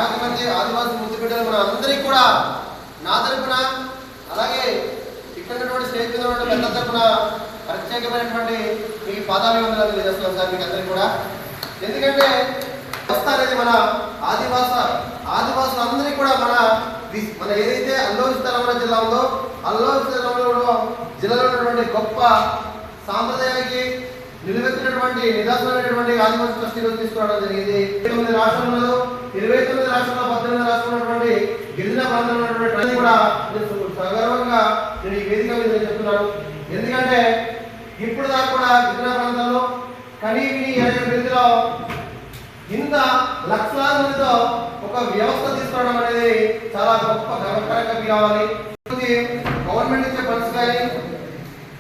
పాతిక మంది ఆదివాసీ ముద్దు బిడ్డలు మన అందరికీ కూడా నా తరపున అలాగే ఇక్కడ ఉన్నటువంటి స్టేజ్ మీద ఉన్న పెద్ద తరపున ప్రత్యేకమైనటువంటి మీ పాదాభివందనాలు తెలియజేస్తున్నాం సార్ మీకు అందరికీ కూడా. ఎందుకంటే అనేది మన ఆదివాసులందరికీ కూడా మన ఏదైతే అల్లూరి సీతారామరాజు జిల్లా ఉందో అల్లూరి జిల్లాలో ఉన్నటువంటి గొప్ప సాంప్రదాయానికి నిలువెత్తినటువంటి నిదర్శనమైనటువంటి ఆదివాసీ ట్రస్టీలు తీసుకురావడం జరిగింది. 29 రాష్ట్రాలలో 29 రాష్ట్రాల్లో 18 రాష్ట్రాలు ఉన్నటువంటి గిరిజన ప్రాంతంలో ఉన్నటువంటి కూడా సగర్వంగా నేను ఈ వేదిక మీద చెప్తున్నాను. ఎందుకంటే ఇప్పుడు దాకా కూడా గిరిజన ప్రాంతాల్లో కనీవిని అభివృద్ధిలో ఇంత లక్షలాది మందితో ఒక వ్యవస్థ తీసుకురావడం అనేది చాలా గొప్ప గర్వకారంగా కావాలి. గవర్నమెంట్ ఇచ్చే ఫండ్స్ కానీ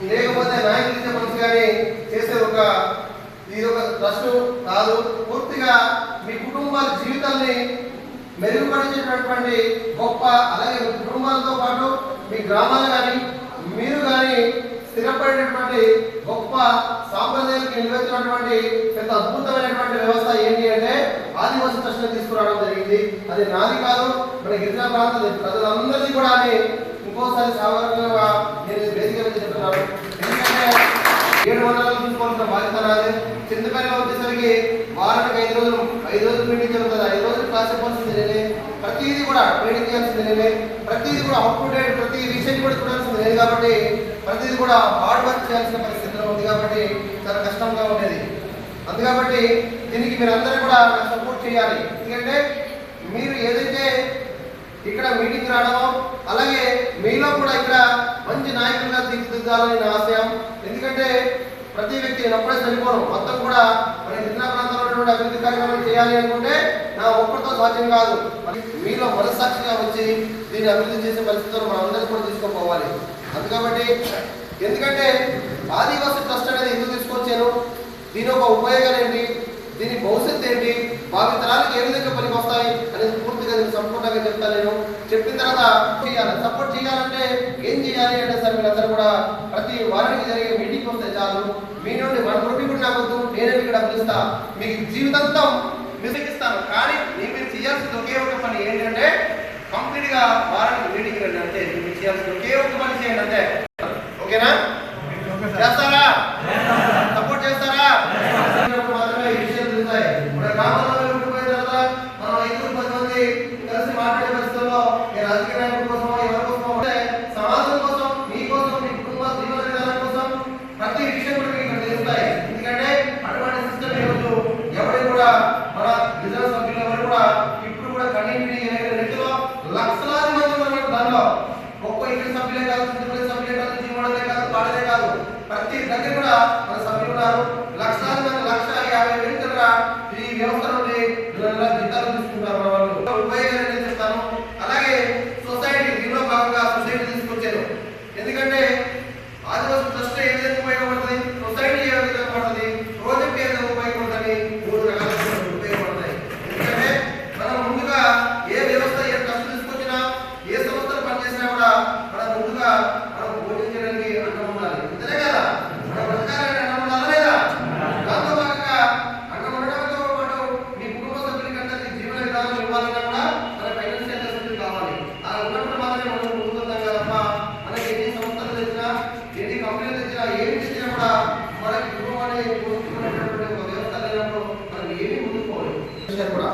లేకపోతే నాయకులు ఇచ్చే ఫండ్స్ కానీ చేసే ఇది ఒక ట్రస్ట్ కాదు. పూర్తిగా మీ కుటుంబాల జీవితాన్ని మెరుగుపరిచేటటువంటి గొప్ప, అలాగే మీ కుటుంబాలతో పాటు మీ గ్రామాలు కానీ మీరు కానీ స్థిరపడినటువంటి గొప్ప సాంప్రదాయాలకు నిలబెట్టినటువంటి పెద్ద అద్భుతమైనటువంటి వ్యవస్థ ఏంటి అంటే ఆదివాసీ ట్రస్ట్ తీసుకురావడం జరిగింది. అది నాది కాదు, మన గిరిజన ప్రాంతాల ప్రజలందరినీ కూడా ఇంకోసారి సాధారణంగా నేను వేదిక మీద చెప్తున్నాను. ఎందుకంటే 7 మండలాలు చూసుకోవాల్సిన బాధ్యత నాది. చింతపల్లిలో వచ్చేసరికి వారానికి 5 రోజులు మీటింగ్ జరుగుతుంది. 5 రోజులు క్లాస్ చెప్పాల్సింది నేనే, ప్రతిదీ కూడా ట్రైనింగ్ చేయాల్సింది నేనే, ప్రతిదీ కూడా అప్ టు డేట్ ప్రతి విషయం కూడా చూడాల్సింది లేదు. కాబట్టి ప్రతిదీ కూడా హార్డ్ వర్క్ చేయాల్సిన పరిస్థితిలో ఉంది. కాబట్టి చాలా కష్టంగా ఉండేది. అందుకబట్టి దీనికి మీరు అందరూ కూడా సపోర్ట్ చేయాలి. ఎందుకంటే మీరు ఏదైతే ఇక్కడ మీటింగ్ రావడమో అలాగే మీలో కూడా ఇక్కడ మంచి నాయకులుగా తీర్చిదిద్దాలని నా ఆశయం. ఎందుకంటే ప్రతి వ్యక్తి నేను అప్పుడే చనిపోను, మొత్తం కూడా మన గిరిజన ప్రాంతంలో ఉన్నటువంటి అభివృద్ధి కార్యక్రమాలు చేయాలి అనుకుంటే నా ఒక్కరితో సాధ్యం కాదు. మీలో మనస్సాక్షిగా వచ్చి దీన్ని అభివృద్ధి చేసే పరిస్థితుల్లో మనం అందరూ కూడా తీసుకుపోవాలి. అందుకబట్టి ఎందుకంటే ఆదివాసీ ట్రస్ట్ అనేది ఎందుకు తీసుకొచ్చాను, దీని ఒక ఉపయోగాలు ఏంటి, దీని భవిష్యత్తు ఏంటి, భావి తరాలకు ఏ విధంగా పనికి వస్తాయి అనేది పూర్తిగా నేను సంపూర్ణంగా చెప్తాను. నేను చెప్పిన తర్వాత సపోర్ట్ చేయాలంటే ఏం చేయాలి అంటే సార్ మీరందరూ కూడా ప్రతి వారానికి జరిగే మీటింగ్ వస్తే చాలు. మీ నుండి 1 రూపీ కూడా నాకొద్దు, నేనే మీకు డబ్బులు ఇస్తా, మీకు జీవితాంతం మిసకిస్తాను. కానీ మీరు చేయాల్సింది ఒకే ఒక పని ఏంటంటే కంప్లీట్ గా వారానికి మీటింగ్ రండి. అంటే మీరు చేయాల్సింది ఒకే ఒక పని చేయండి అంతే. ఓకేనా? చేస్తారా? సపోర్ట్ చేస్తారా? మాత్రమే ఈ విషయాలు తెలుస్తాయి. మన గ్రామంలో ఉండిపోయిన తర్వాత మనం 5-10 మంది కలిసి మాట్లాడే పరిస్థితుల్లో రాజకీయ నాయకుల కోసం ఎవరి కోసం అంటే సమాజం కోసం, మీ కోసం, మీ కుటుంబ జీవన విధానం కోసం ప్రతి విషయం కూడా మీకు తెలుస్తాయి. ఎందుకంటే అటువంటి సిస్టమ్ ఈరోజు ఎవరు కూడా మన గిరిజన సభ్యులు ఎవరు కూడా ఇప్పుడు కూడా కనీవిని రీతిలో లక్షలాది మంది ఉన్నారు. దానిలో గొప్ప ఇంటి సభ్యులే కాదు, చింతపల్లి సభ్యులే కాదు, జీవనదే కాదు, పాడదే కాదు, ప్రతి దగ్గర కూడా మన సభ్యులు ఉన్నారు. లక్షలాది మంది 1,50,000 కూడా ఈ వ్యవస్థ నుండి జీతాలు తీసుకుంటారు. మన వాళ్ళు ఉపయోగాలు చెప్తాను. అలాగే సొసైటీ, దీనిలో భాగంగా సొసైటీ తీసుకొచ్చారు. ఎందుకంటే ఆదివాసీ ట్రస్ట్ ఏ విధంగా ఉపయోగపడుతుంది, సొసైటీ ఏ విధంగా పడుతుంది, ప్రాజెక్ట్ ఏ విధంగా ఉపయోగపడుతుంది, 3 రకాల ఉపయోగపడతాయి. ఎందుకంటే మనం ముందుగా ఏ వ్యవస్థ ఏ ట్రస్ట్ తీసుకొచ్చినా ఏ సంస్థలు పనిచేసినా కూడా మనం ముందుగా మనం భోజనం చేయడానికి అన్నం ఉండాలి. అంతేనే కదా, మన బ్రతకాలని అన్నం ఉండాలా లేదా? దాంతో భాగంగా అన్నం ఉండడంతో పాటు మీ కుటుంబ సభ్యులకి అందరికీ జీవన విధానం ఇవ్వాలన్నా కూడా మన ఫైనాన్షియల్ సభ్యులు కావాలి. అలా ఉన్నప్పుడు మాత్రమే మనం ముందుకుంటాం తప్ప మనకి ఎన్ని సంస్థలు తెచ్చినా ఎన్ని కంపెనీలు తెచ్చినా ఏమి తెచ్చినా కూడా మనకి కుటుంబాన్ని పోషించుకునేటటువంటి ఒక వ్యవస్థ లేనప్పుడు మనం ఏమీ ముందుకోవాలి కూడా.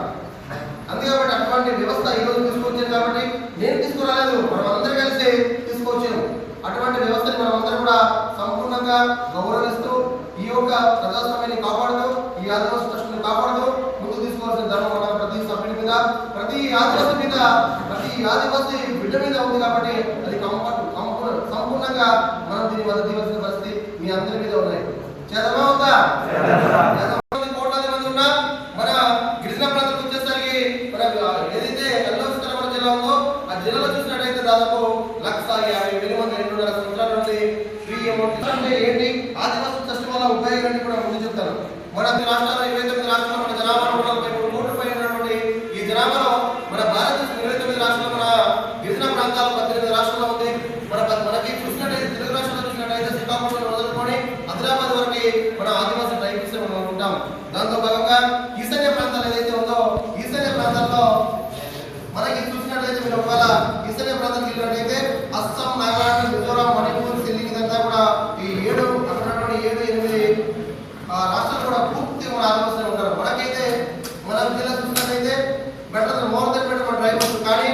అందుకబట్టి అటువంటి వ్యవస్థ ఈరోజు తీసుకొచ్చాను. కాబట్టి నేను తీసుకురాలేదు, మనం అందరూ కలిసి తీసుకొచ్చాను. అటువంటి వ్యవస్థని మనం అందరూ కూడా సంపూర్ణంగా గౌరవిస్తూ ఈ యొక్క ప్రజాస్వామ్యాన్ని కాపాడుతూ ఈ ఆదివాసీ ట్రస్ట్ని కాపాడుతూ ముందుకు తీసుకోవాల్సిన ధర్మం మన ప్రతి సభ్యుడి మీద, ప్రతి ఆదివాసీ మీద, ప్రతి ఆదివాసీ బిడ్డ మీద ఉంది. కాబట్టి అది సంపూర్ణంగా మనం దీన్ని మద్దతు ఇవ్వాల్సిన పరిస్థితి మీ అందరి మీద ఉన్నాయి. చేద్దామా ఉందా? కోట్లాది మంది ఉన్నా మన గిరిజన ప్రాంతాలకు వచ్చేసరికి మన ఏదైతే అల్లూరి సీతారామరాజు జిల్లా ఉందో ఆ జిల్లాలో చూసినట్టయితే దాదాపు 1,50,000 మంది 2.5 సంవత్సరాల నుండి ఫ్రీ అమౌంట్ అంటే ఏంటి, ఆదివాసీ ట్రస్ట్ వల్ల ఉపయోగాన్ని కూడా ముందు చెప్తాను. మన రాష్ట్రాల్లో 29 రాష్ట్రాల్లో మన జనాభా 143 కోట్ల పైన ఉన్నటువంటి ఈ జనాభాలో మన భారతదేశం 29 రాష్ట్రాల్లో మన గిరిజన ప్రాంతాలు 18 రాష్ట్రాల్లో ఉంది. మనకి చూసినట్టయితే తెలుగు రాష్ట్రాల్లో చూసినట్టయితే శ్రీకాకుళం మొదలుకొని ఆదిలాబాద్ వరకు మన ఆదివాసీ ట్రైబల్స్ మనం ఉంటాం. దాంతో భాగంగా ఈశాన్య ప్రాంతాలు ఏదైతే ఉందో ఈశాన్య ప్రాంతాల్లో ఈశాన్య ప్రాంతానికి వెళ్ళినట్టయితే అస్సాం, నాగాలాండ్, మిజోరాం, మణిపూర్, సిల్లింగ్ ఇదంతా కూడా ఈ 7 అక్కడ 7-8 రాష్ట్రాలు కూడా పూర్తి మన ఆదివాసులు ఉంటారు. మనకైతే మన జిల్లా చూసినట్లయితే బెటర్ మోర్ దెన్ బెటర్ మన ట్రైబల్స్. కానీ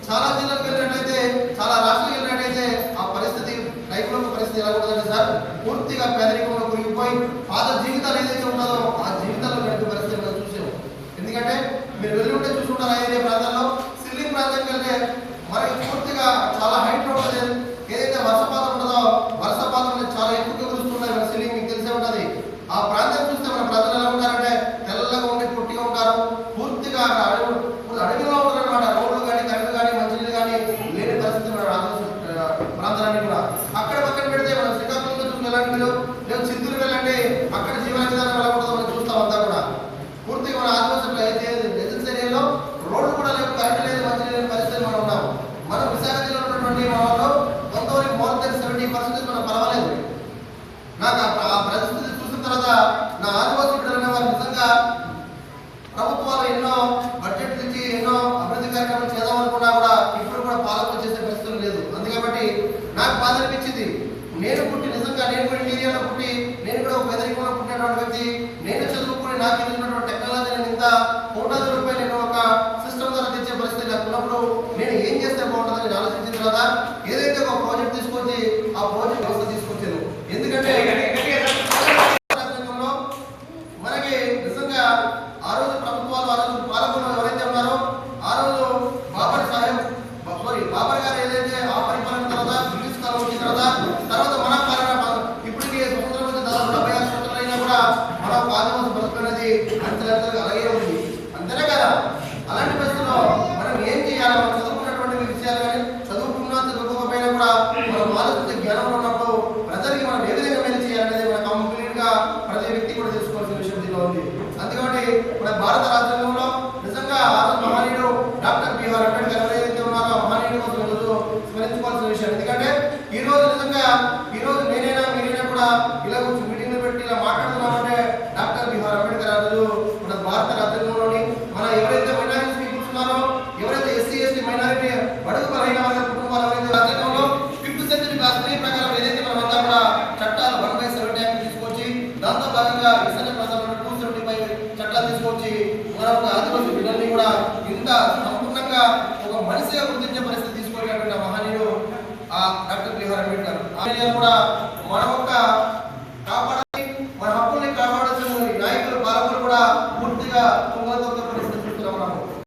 చాలా జిల్లాలకు వెళ్ళినట్లయితే, చాలా రాష్ట్రాలకు వెళ్ళినట్టయితే ఆ పరిస్థితి రైతుల పరిస్థితి ఎలా ఉంటుందంటే సార్, పూర్తిగా పేదరికంలో కురిగిపోయి పాత జీవితాలు ఏదైతే ఉంటుందో ఆ జీవితాల్లో గడిపే పరిస్థితి మనం చూసాము. ఎందుకంటే మీరు వెళ్ళి ఉంటే చూసుకుంటారు ఆ ఏరియా ప్రాంతాల్లో. సిల్లింగ్ ప్రాంతానికి వెళ్తే మనకి పూర్తిగా చాలా హైట్ ఉంటుంది. ఏదైతే వర్షపాతం ఉంటుందో వర్షపాతం అనేది చాలా ఎక్కువగా కురుస్తున్నాయి. మన సిల్లింగ్ మీకు తెలిసే ఉంటుంది. ఆ ప్రాంతం చూస్తే మన ప్రజలు ఎలా ఉంటారంటే తెల్లగా ఉండి పొట్టిగా ఉంటారు. పూర్తిగా అడవిలో ఉంటారు అనమాట. రోడ్లు కానీ, కరెంటు కానీ, మంచినీళ్ళు కానీ లేని పరిస్థితి మన ప్రాంతాలన్నీ కూడా. అక్కడ పక్కన పెడితే మనం శ్రీకాకుళంలో చూసిన వెళ్ళండి, మీరు లేదు చిత్తూరు వెళ్ళండి, అక్కడ జీవన విధానం ఎలా ఉంటుందో మనం చూస్తాం. అంతా కూడా పూర్తిగా మన ఆదివాసులు రెసిడెన్స్ ఏరియాలో రోడ్లు కూడా లేవు, కరెంటు లేదు, మంచినీళ్ళు లేని పరిస్థితి మనం ఉన్నాం. మనం విశాఖ జిల్లాలో ఉన్నటువంటి వాళ్ళు కొంతవరకు మోర్ దెన్ 70% మనం పర్వాలేదు. నాకు ఆ పరిస్థితి చూసిన తర్వాత నా ఆదివాసీ బిడ్డలనే వారు నిజంగా ప్రభుత్వాలు ఎన్నో బడ్జెట్ నుంచి ఎన్నో అభివృద్ధి కార్యక్రమాలు చేద్దాం అనుకున్నా కూడా ఇప్పుడు కూడా పాలకులు చేసే పరిస్థితులు లేదు. అందుకబట్టి నాకు బాధ అనిపించింది. నేను పుట్టి నిజంగా నేను కూడా ఏరియాలో పుట్టి నేను కూడా ఒక పేదరికంలో పుట్టినటువంటి వ్యక్తి, నేను చదువుకుని నాకు తెలిసినటువంటి టెక్నాలజీ నేను ఇంత కోట్లాది రూపాయలు నేను ఒక సిస్టమ్ ద్వారా తెచ్చే పరిస్థితి నాకు ఉన్నప్పుడు నేను ఏం చేస్తే బాగుంటుందని నేను ఆలోచించిన తర్వాత ఏదైతే ఒక ప్రాజెక్ట్ తీసుకొచ్చి ఆ ప్రాజెక్ట్ వ్యవస్థ తీసుకొచ్చాను. ఎందుకంటే మనకి నిజంగా ఆ రోజు ప్రభుత్వాలు, ఆ రోజు పాలకులు ఎవరైతే ఉన్నారో ఆ రోజు బాబర్ గారు ఏదైతే ఆ పరిపాలన తర్వాత బ్రిటిష్ కాలం వచ్చిన తర్వాత మన పాలన ఇప్పటికీ స్వతంత్రం వచ్చి దాదాపు 76 సంవత్సరాలు అయినా కూడా మన ఆదివాసి బతుకు అనేది అంతలంతగా అలాగే ఉంది. అంతేనే కదా. అలాంటి పరిస్థితుల్లో మనం ఏం చేయాలి? మనం చదువుకున్నటువంటి విషయాలు కానీ చదువుకున్నా చదువుకోకపోయినా కూడా మనం ఆలోచించే జ్ఞానం ఉన్నప్పుడు ప్రజలకి మనం ఏ విధంగా మేలు చేయాలనేది మన కంప్లీట్ గా ప్రతి వ్యక్తి కూడా తెలుసుకోవాల్సిన విషయం దీనిలో ఉంది. అందుకని మన భారత రాజ్యాంగంలో నిజంగా మహనీయుడు డాక్టర్ బిఆర్ అంబేద్కర్ ఎవరైతే ఉన్నారో మహనీయుడు కోసం ఈరోజు స్మరించుకోవాల్సిన విషయం. ఎందుకంటే ఈ రోజు నిజంగా ఈ రోజు నేనైనా మీరైనా కూడా ఇలా మీటింగ్లు పెట్టి ఇలా మాట్లాడుతున్నామంటే డాక్టర్ బిఆర్ అంబేద్కర్ ఆ రోజు మన భారత రాజ్యాంగంలోని మన ఎవరైతే మైనారిటీ పీపుల్స్ ఉన్నారో, ఎవరైతే ఎస్సీ ఎస్టీ మైనారిటీ బడుగు బలహీన వర్గ కుటుంబాలు ఎవరైతే రాజ్యాంగంలో 5th సెంచరీ క్లాస్ ప్రకారం ఏదైతే మనమంతా కూడా చట్టాలు 1/7 యాక్ట్ తీసుకొచ్చి దాంతో భాగంగా ఈశాన్య ప్రాంతంలో 275 చట్టాలు తీసుకొచ్చి మన ఆదివాసీ బిడ్డల్ని కూడా ఇంత సంపూర్ణంగా ఒక మనిషిగా గుర్తించే పరిస్థితి తీసుకునేటువంటి మహనీయుడు డాక్టర్ బిఆర్ అంబేద్కర్. ఆయన కూడా మన యొక్క కాపాడాలి, మన హక్కుల్ని కాపాడాల్సిన నాయకులు, పాలకులు కూడా పూర్తిగా